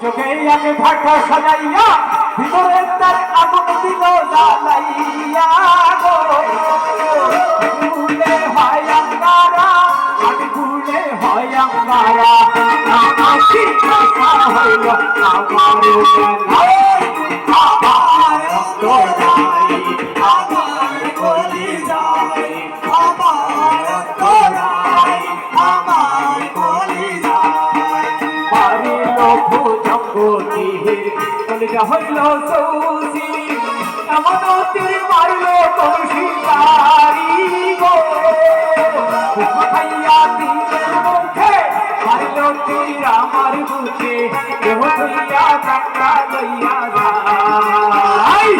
চোখে আগে ভাটা সাজাইয়া ভিতরে তার আগুন দিল জ্বালাইয়া গো ফুলে হয় আঙ্গারা আট ফুলে হয় আঙ্গারা নামাসি কথা হইল আমার বেলায় আমার অন্তরাই আমার কলিজায় আমার অন্তরাই আমার কলিজায় পারিল ভুজঙ্গতির কলিজা হইল সৌসি এমন তীর মারিল কলসি তারি গো খাইয়া তীরের মুখে মারিল তীর আমার বুকে কেহ হইয়া কাটা লইয়া যায়